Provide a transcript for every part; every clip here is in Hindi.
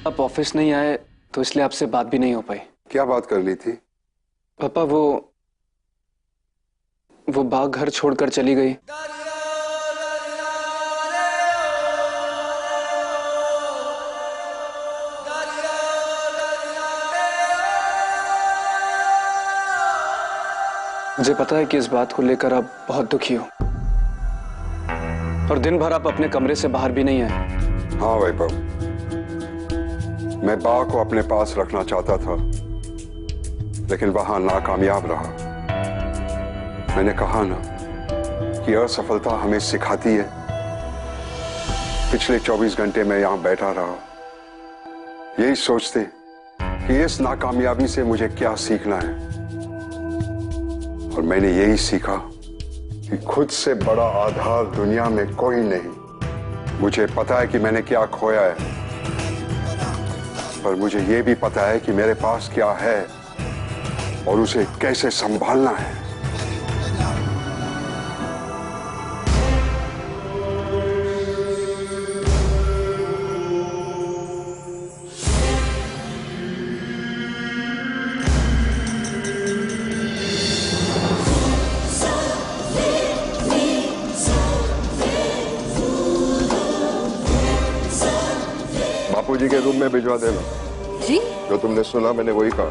आप ऑफिस नहीं आए तो इसलिए आपसे बात भी नहीं हो पाई। क्या बात करनी थी? पापा वो बाघ घर छोड़कर चली गई। मुझे पता है कि इस बात को लेकर आप बहुत दुखी हो और दिन भर आप अपने कमरे से बाहर भी नहीं आए। हाँ वैभव, मैं बाघ को अपने पास रखना चाहता था लेकिन वहां नाकामयाब रहा। मैंने कहा ना कि असफलता हमें सिखाती है। पिछले 24 घंटे में यहां बैठा रहा यही सोचते कि इस नाकामयाबी से मुझे क्या सीखना है, और मैंने यही सीखा कि खुद से बड़ा आधार दुनिया में कोई नहीं। मुझे पता है कि मैंने क्या खोया है, पर मुझे यह भी पता है कि मेरे पास क्या है और उसे कैसे संभालना है। बापूजी के रूम में भिजवा देना। जी? जो तुमने सुना मैंने वही कहा।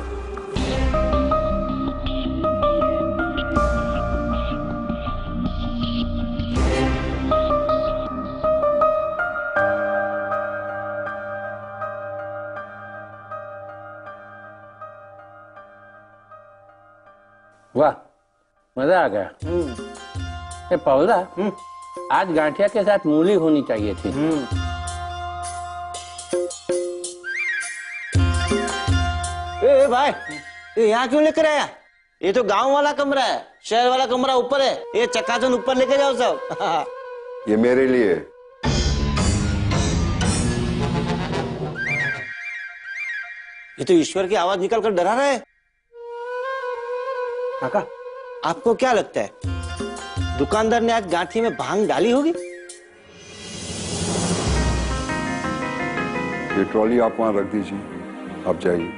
वाह, मजा आ गया। ये पौधा आज गांठिया के साथ मूली होनी चाहिए थी। ए भाई, ये यहाँ क्यों लेकर आया? ये तो गांव वाला कमरा है, शहर वाला कमरा ऊपर है। ये चकाचौंध ऊपर लेके जाओ सब। ये मेरे लिए। ये तो ईश्वर की आवाज निकाल कर डरा रहा है। काका, आपको क्या लगता है दुकानदार ने आज गांठी में भांग डाली होगी? ये ट्रॉली आप वहां रख दीजिए, आप जाइए।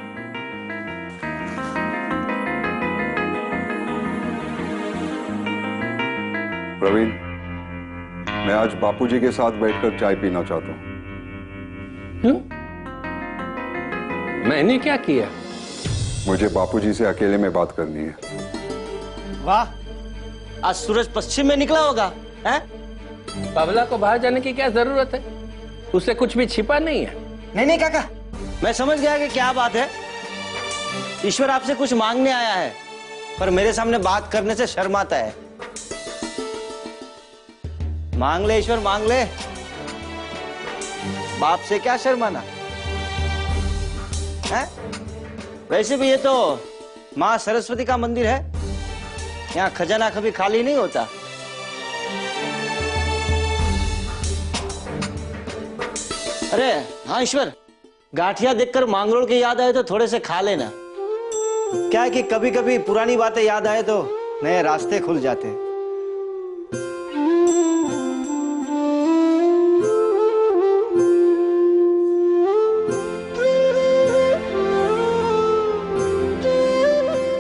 प्रवीण, मैं आज बापूजी के साथ बैठकर चाय पीना चाहता हूं। क्यों? मैंने क्या किया? मुझे बापूजी से अकेले में बात करनी है। वाह, आज सूरज पश्चिम में निकला होगा, हैं? बाबला को बाहर जाने की क्या जरूरत है? उससे कुछ भी छिपा नहीं है। नहीं नहीं काका, मैं समझ गया कि क्या बात है। ईश्वर आपसे कुछ मांगने आया है, पर मेरे सामने बात करने से शर्माता है। मांग ले ईश्वर, मांग ले। बाप से क्या शर्माना है? वैसे भी ये तो माँ सरस्वती का मंदिर है, यहाँ खजाना कभी खाली नहीं होता। अरे हाँ ईश्वर, गांठिया देखकर मांगरोल की याद आए तो थोड़े से खा लेना। क्या है कि कभी कभी पुरानी बातें याद आए तो नए रास्ते खुल जाते हैं।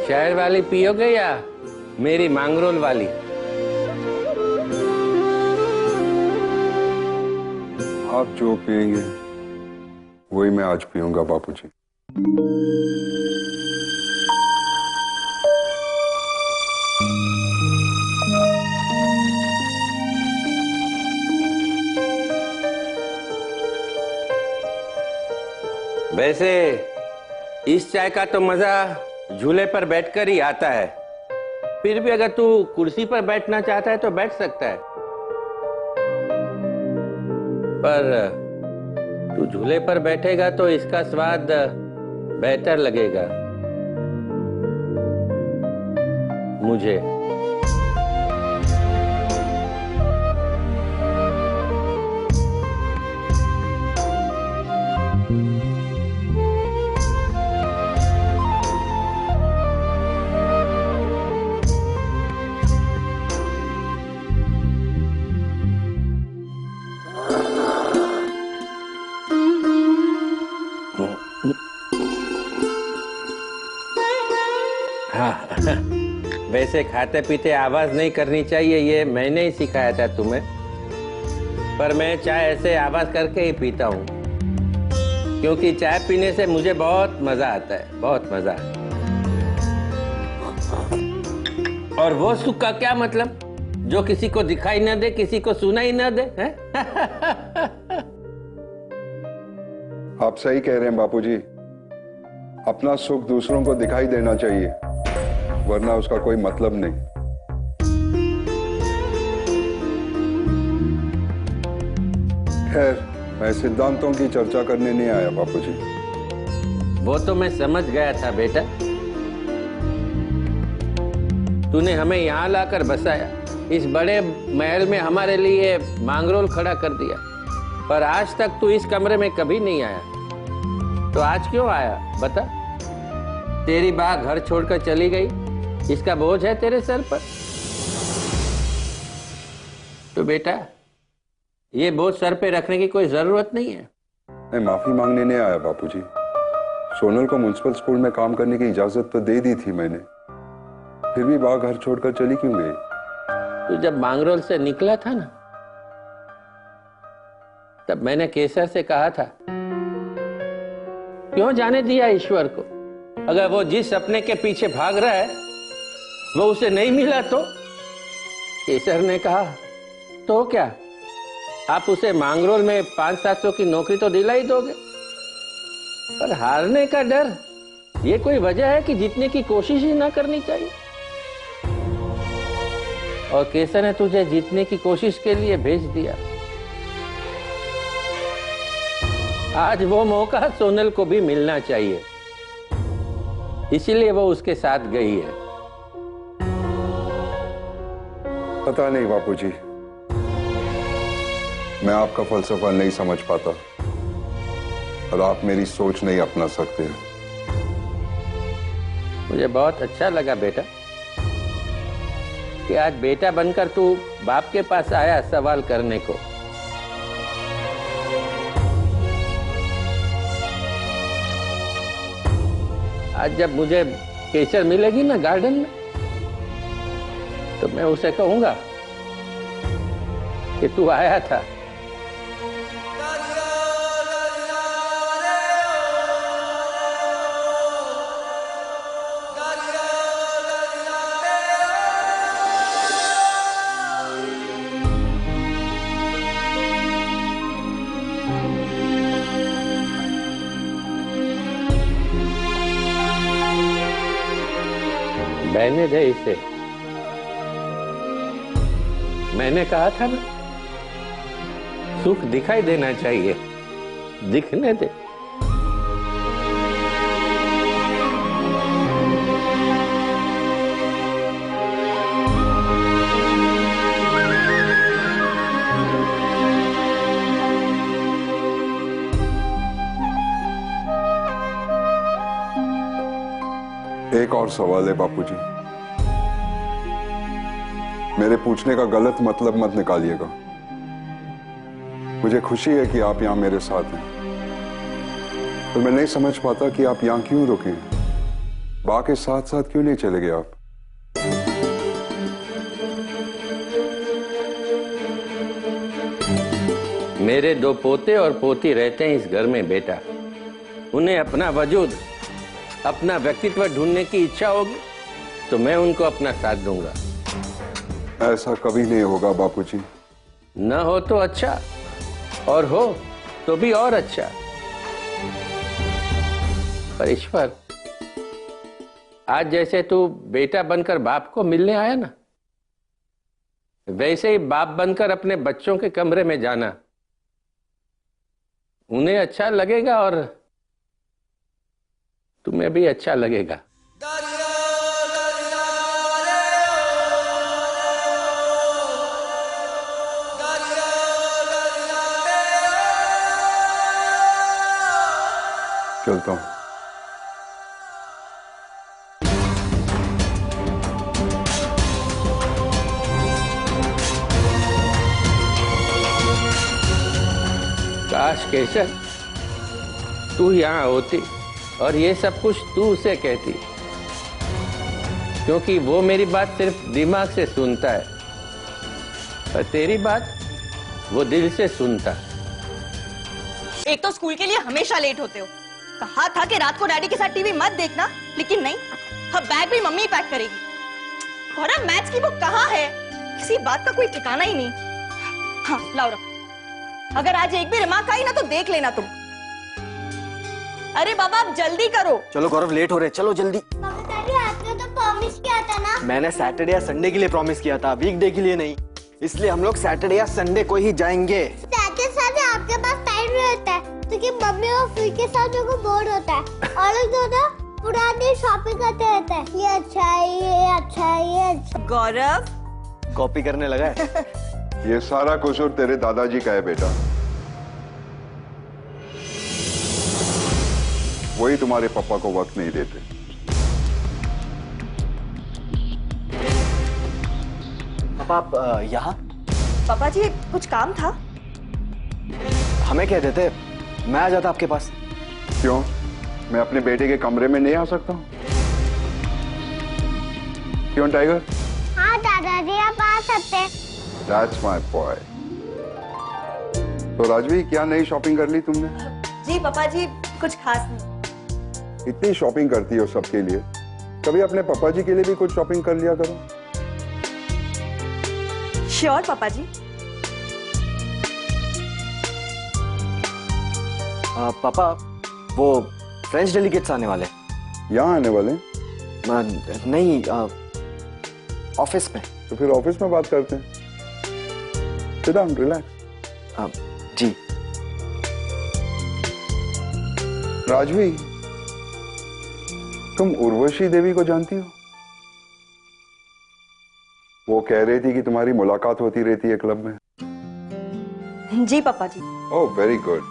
शहर वाली पियोगे या मेरी मांगरोल वाली? आप जो पिएंगे वही मैं आज पीऊंगा बापूजी। वैसे इस चाय का तो मजा झूले पर बैठकर ही आता है। फिर भी अगर तू कुर्सी पर बैठना चाहता है तो बैठ सकता है, पर तू झूले पर बैठेगा तो इसका स्वाद बेहतर लगेगा मुझे। वैसे खाते पीते आवाज नहीं करनी चाहिए, ये मैंने ही सिखाया था तुम्हें। पर मैं चाय ऐसे आवाज करके ही पीता हूँ, क्योंकि चाय पीने से मुझे बहुत मजा आता है, बहुत मजा। और वो सुख का क्या मतलब, जो किसी को दिखाई न दे, किसी को सुना ही न दे, है? आप सही कह रहे हैं बापूजी। अपना सुख दूसरों को दिखाई देना चाहिए, वरना उसका कोई मतलब नहीं। खैर, मैं सिद्धांतों की चर्चा करने नहीं आया बापूजी। वो तो मैं समझ गया था बेटा। तूने हमें यहाँ लाकर बसाया, इस बड़े महल में हमारे लिए मांगरोल खड़ा कर दिया, पर आज तक तू इस कमरे में कभी नहीं आया। तो आज क्यों आया बता? तेरी माँ घर छोड़कर चली गई, इसका बोझ है तेरे सर पर। तो बेटा, ये बोझ सर पे रखने की कोई जरूरत नहीं है। मैं माफी मांगने नहीं आया बापूजी। सोनल को म्युनिसिपल स्कूल में काम करने की इजाजत तो दे दी थी मैंने, फिर भी बा घर छोड़कर चली क्यों गई? तू जब मांगरोल से निकला था ना, तब मैंने केसर से कहा था, क्यों जाने दिया ईश्वर को? अगर वो जिस सपने के पीछे भाग रहा है वो उसे नहीं मिला तो? केसर ने कहा, तो क्या आप उसे मांगरोल में 500-700 की नौकरी तो दिला ही दोगे, पर हारने का डर ये कोई वजह है कि जीतने की कोशिश ही ना करनी चाहिए? और केसर ने तुझे जीतने की कोशिश के लिए भेज दिया। आज वो मौका सोनल को भी मिलना चाहिए, इसीलिए वो उसके साथ गई है। पता नहीं बापूजी, मैं आपका फलसफा नहीं समझ पाता और आप मेरी सोच नहीं अपना सकते। मुझे बहुत अच्छा लगा बेटा कि आज बेटा बनकर तू बाप के पास आया सवाल करने को। आज जब मुझे केसर मिलेगी ना गार्डन में, तो मैं उसे कहूंगा कि तू आया था। बहने दे इसे, मैंने कहा था ना, सुख दिखाई देना चाहिए, दिखने दे। एक और सवाल है बापूजी, मेरे पूछने का गलत मतलब मत निकालिएगा। मुझे खुशी है कि आप यहां मेरे साथ हैं, पर मैं नहीं समझ पाता कि आप यहां क्यों रुके हैं। बा के साथ साथ क्यों नहीं चले गए आप? मेरे 2 पोते और पोती रहते हैं इस घर में बेटा। उन्हें अपना वजूद, अपना व्यक्तित्व ढूंढने की इच्छा होगी तो मैं उनको अपना साथ दूंगा। ऐसा कभी नहीं होगा बापूजी। न हो तो अच्छा, और हो तो भी और अच्छा। पर ईश्वर, आज जैसे तू बेटा बनकर बाप को मिलने आया ना, वैसे ही बाप बनकर अपने बच्चों के कमरे में जाना। उन्हें अच्छा लगेगा और तुम्हें भी अच्छा लगेगा। चलता हूं। काश केसर तू यहां होती और ये सब कुछ तू उसे कहती, क्योंकि वो मेरी बात सिर्फ दिमाग से सुनता है, पर तेरी बात वो दिल से सुनता है। एक तो स्कूल के लिए हमेशा लेट होते हो। कहा था कि रात को डैडी के साथ टीवी मत देखना, लेकिन नहीं, अब बैग भी मम्मी पैक करेगी। गौरव, मैथ्स की बुक कहाँ है? किसी बात का कोई ठिकाना ही नहीं। हाँ, लाओ रखो। अगर आज एक भी रिमार्क आई ना तो देख लेना तुम। अरे बाबा, आप जल्दी करो। चलो गौरव, लेट हो रहे, चलो जल्दी। दादी, आपने तो प्रॉमिस किया था ना। मैंने सैटरडे या संडे के लिए प्रॉमिस किया था, वीकडे के लिए नहीं। इसलिए हम लोग सैटरडे या संडे को ही जाएंगे। सैटरडे संडे आपके पास टाइम रहता है, क्योंकि मम्मी और फ्री के साथ मेरे को बोर होता है। और लोग जो ना पुरानी शॉपिंग करते रहते हैं, ये अच्छा है, ये अच्छा है, ये अच्छा। गौरव कॉपी करने लगा है। ये सारा कसूर तेरे दादाजी का है बेटा। वही तुम्हारे पापा को वक्त नहीं देते। पापा, आप यहाँ? पापा जी, कुछ काम था? हमें कह देते, मैं आ जाता आपके पास। क्यों? मैं अपने बेटे के कमरे में नहीं आ सकता हूँ? क्यों टाइगर? हाँ दादाजी, आप आ सकते हैं। That's my boy. तो राजवी, क्या नई शॉपिंग कर ली तुमने? जी पापा जी, कुछ खास नहीं। इतनी शॉपिंग करती हो सबके लिए, कभी अपने पापा जी के लिए भी कुछ शॉपिंग कर लिया करो। श्योर पापा जी। पापा, वो फ्रेंच डेलीगेट्स आने वाले। यहाँ आने वाले? नहीं, ऑफिस में। तो फिर ऑफिस में बात करते हैं। Sit down, relax. जी। राजवी, तुम उर्वशी देवी को जानती हो? वो कह रही थी कि तुम्हारी मुलाकात होती रहती है क्लब में। जी पापा जी। ओह, वेरी गुड।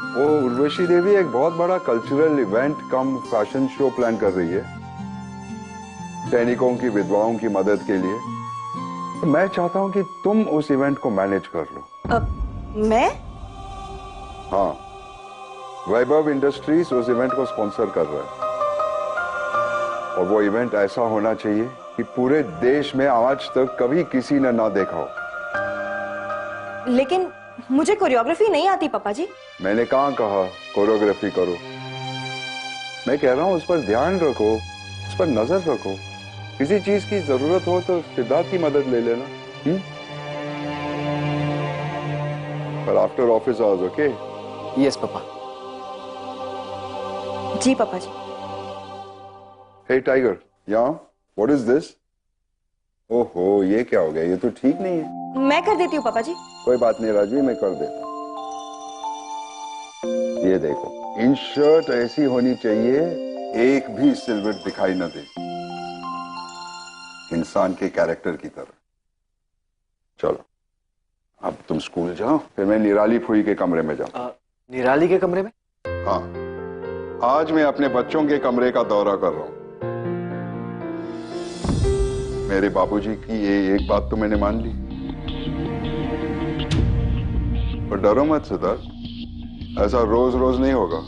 वो उर्वशी देवी एक बहुत बड़ा कल्चरल इवेंट कम फैशन शो प्लान कर रही है, सैनिकों की विधवाओं की मदद के लिए। तो मैं चाहता हूं कि तुम उस इवेंट को मैनेज कर लो। मैं? हाँ, वैभव इंडस्ट्रीज उस इवेंट को स्पॉन्सर कर रहा है, और वो इवेंट ऐसा होना चाहिए कि पूरे देश में आज तक कभी किसी ने ना देखा हो। लेकिन मुझे कोरियोग्राफी नहीं आती पापा जी। मैंने कहाँ कहा कोरियोग्राफी करो? मैं कह रहा हूँ उस पर ध्यान रखो, उस पर नजर रखो। किसी चीज की जरूरत हो तो सिद्धार्थ की मदद ले लेना। पर after office hours, okay? Yes papa. जी पापा जी। हे टाइगर, यहाँ, व्हाट इज दिस? ओहो, ये क्या हो गया? ये तो ठीक नहीं है। मैं कर देती हूँ पापा जी। कोई बात नहीं राजवी, मैं कर देता हूँ। ये देखो, इन शर्ट ऐसी होनी चाहिए एक भी सिल्वर दिखाई न दे, इंसान के कैरेक्टर की तरह। चलो, अब तुम स्कूल जाओ, फिर मैं निराली फुई के कमरे में जाऊँ। निराली के कमरे में? हाँ, आज मैं अपने बच्चों के कमरे का दौरा कर रहा हूँ। मेरे बाबूजी की ये एक बात तो मैंने मान ली। पर डरो मत सिद्धार्थ, ऐसा रोज रोज नहीं होगा।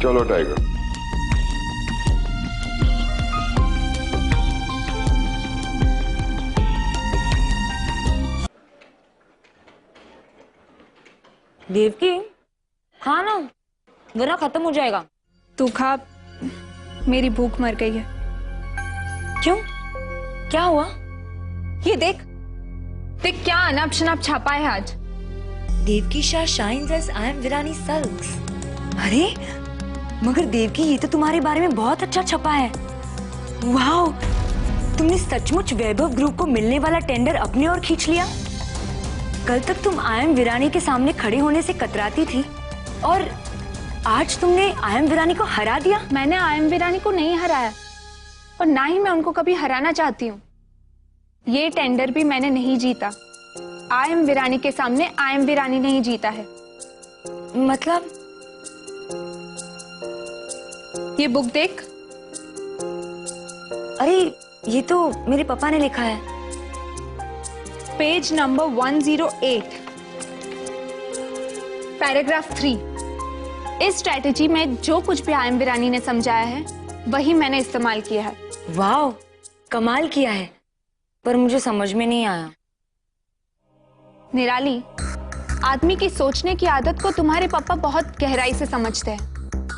चलो टाइगर। देवकी, खा ना, वरना खत्म हो जाएगा। तू खा, मेरी भूख मर गई है। क्यों? क्या हुआ? ये देख देख, क्या अनाप शनाप छापा है आज। Devki Shah shines as I M Virani sulks. अरे मगर देवकी, ये तो तुम्हारे बारे में बहुत अच्छा छपा है। वाओ, तुमने सचमुच वैभव ग्रुप को मिलने वाला टेंडर अपने ओर खींच लिया। कल तक तुम आई एम विरानी के सामने खड़े होने से कतराती थी, और आज तुमने आई एम विरानी को हरा दिया। मैंने आई एम विरानी को नहीं हराया, और ना ही मैं उनको कभी हराना चाहती हूँ। ये टेंडर भी मैंने नहीं जीता। आई एम विरानी के सामने आई एम विरानी नहीं जीता है। मतलब? ये बुक देख। अरे ये तो मेरे पापा ने लिखा है। Page number 108, paragraph 3। इस स्ट्रैटेजी में जो कुछ भी आई एम वीरानी ने समझाया है वही मैंने इस्तेमाल किया है। वाह, कमाल किया है, पर मुझे समझ में नहीं आया। निराली, आदमी की सोचने की आदत को तुम्हारे पापा बहुत गहराई से समझते हैं।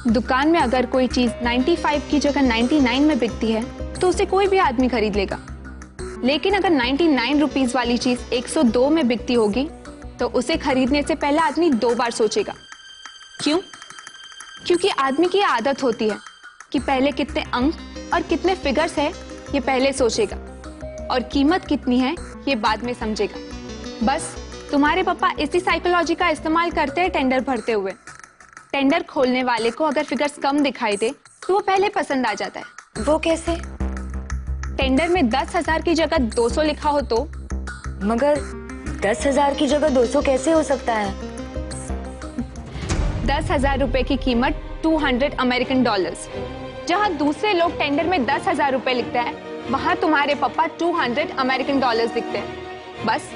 दुकान में अगर कोई चीज 95 की जगह 99 में बिकती है तो उसे कोई भी आदमी खरीद लेगा, लेकिन अगर 99 रुपीस वाली चीज 102 में बिकती होगी तो उसे खरीदने से पहले आदमी 2 बार सोचेगा। क्यों? क्योंकि आदमी की आदत होती है कि पहले कितने अंक और कितने फिगर्स है ये पहले सोचेगा और कीमत कितनी है ये बाद में समझेगा। बस तुम्हारे पापा इसी साइकोलॉजी का इस्तेमाल करते हैं टेंडर भरते हुए। टेंडर खोलने वाले को अगर फिगर्स कम दिखाई दे तो वो पहले पसंद आ जाता है। वो कैसे? टेंडर में 10,000 की जगह 200 लिखा हो तो? मगर 10,000 की जगह 200 कैसे हो सकता है? 10,000 रुपए की कीमत 200 अमेरिकन डॉलर्स। जहां दूसरे लोग टेंडर में 10,000 रुपए लिखते हैं, वहां तुम्हारे पापा 200 अमेरिकन डॉलर्स लिखते हैं। बस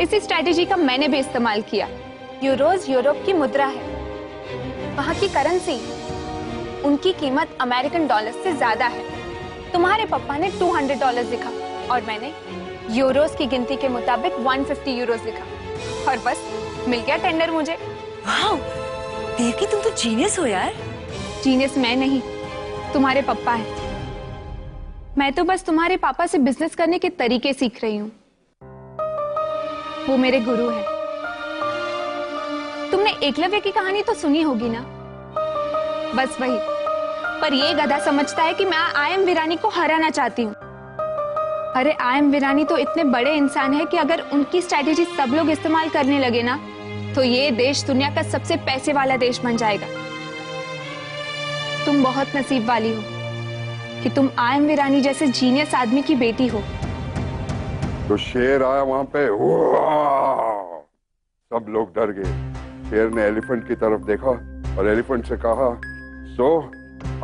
इसी स्ट्रेटेजी का मैंने भी इस्तेमाल किया। यूरोज यूरोप की मुद्रा है, वहां की करेंसी, उनकी कीमत अमेरिकन डॉलर से ज्यादा है। तुम्हारे पापा ने 200 डॉलर्स लिखा और मैंने यूरोस की गिनती के मुताबिक 150 यूरोस लिखा और बस मिल गया टेंडर मुझे। वाह, देवकी तुम तो जीनियस हो यार। जीनियस मैं नहीं, तुम्हारे पापा हैं। मैं तो बस तुम्हारे पापा से बिजनेस करने के तरीके सीख रही हूँ। वो मेरे गुरु हैं। तुमने एकलव्य की कहानी तो सुनी होगी ना? बस वही, पर ये गधा समझता है कि मैं आई एम वीरानी को हराना चाहती हूँ। अरे आई एम वीरानी तो इतने बड़े इंसान है कि अगर उनकी स्ट्रैटेजी सब लोग इस्तेमाल करने लगे ना तो ये देश दुनिया का सबसे पैसे वाला देश बन जाएगा। तुम बहुत नसीब वाली हो कि तुम आई एम वीरानी जैसे जीनियस आदमी की बेटी हो। तो शेर आया वहां पे, सब लोग डर गए। शेर ने एलिफेंट की तरफ देखा और एलिफेंट से कहा, सो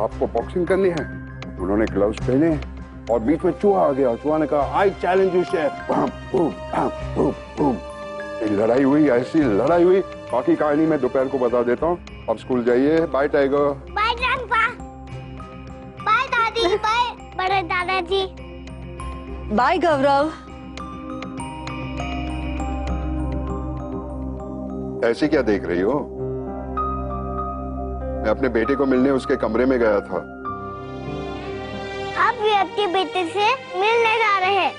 आपको बॉक्सिंग करनी है? उन्होंने ग्लव्स पहने और बीच में चूहा आ गया। चूहा ने कहा, आई चैलेंज यू शेर। लड़ाई हुई, ऐसी लड़ाई हुई। बाकी कहानी मैं दोपहर को बता देता हूँ। अब स्कूल जाइए। Bye tiger. Bye grandpa. Bye दादी। बाय बड़े दादाजी। बाय गौरव। ऐसी क्या देख रही हो? मैं अपने बेटे को मिलने उसके कमरे में गया था। आप भी अपने बेटे से मिलने जा रहे हैं।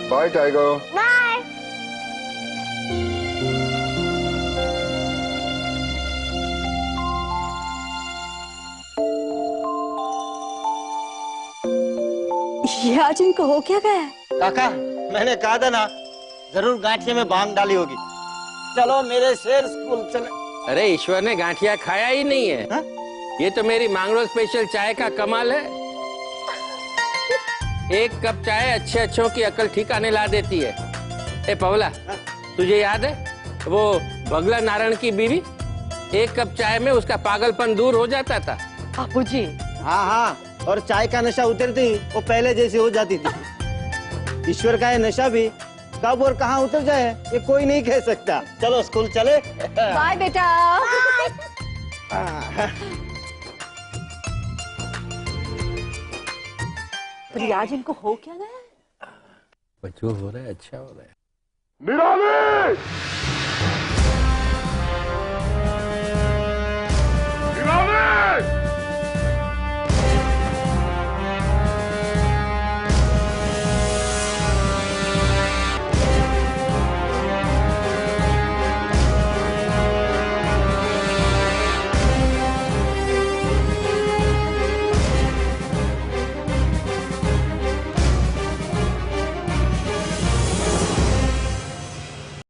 Bye tiger. बाय। ये आज इनको हो क्या गया? काका, मैंने कहा था ना, जरूर गांठिया में भांग डाली होगी। चलो मेरे शेर, स्कूल चले। अरे ईश्वर ने गांठिया खाया ही नहीं है। हा? ये तो मेरी मांगरो स्पेशल चाय का कमाल है। एक कप चाय अच्छे अच्छों की अकल ठिकाने ला देती है। ए पवला, तुझे याद है वो बगला नारायण की बीवी? एक कप चाय में उसका पागलपन दूर हो जाता था। बाबूजी। हाँ हाँ, और चाय का नशा उतरती वो पहले जैसी हो जाती थी। ईश्वर का ये नशा भी कब और कहाँ उतर जाए ये कोई नहीं कह सकता। चलो स्कूल चले। बाय बेटा। पर आज इनको हो क्या गया? जो हो रहा है अच्छा हो रहा है। निराली!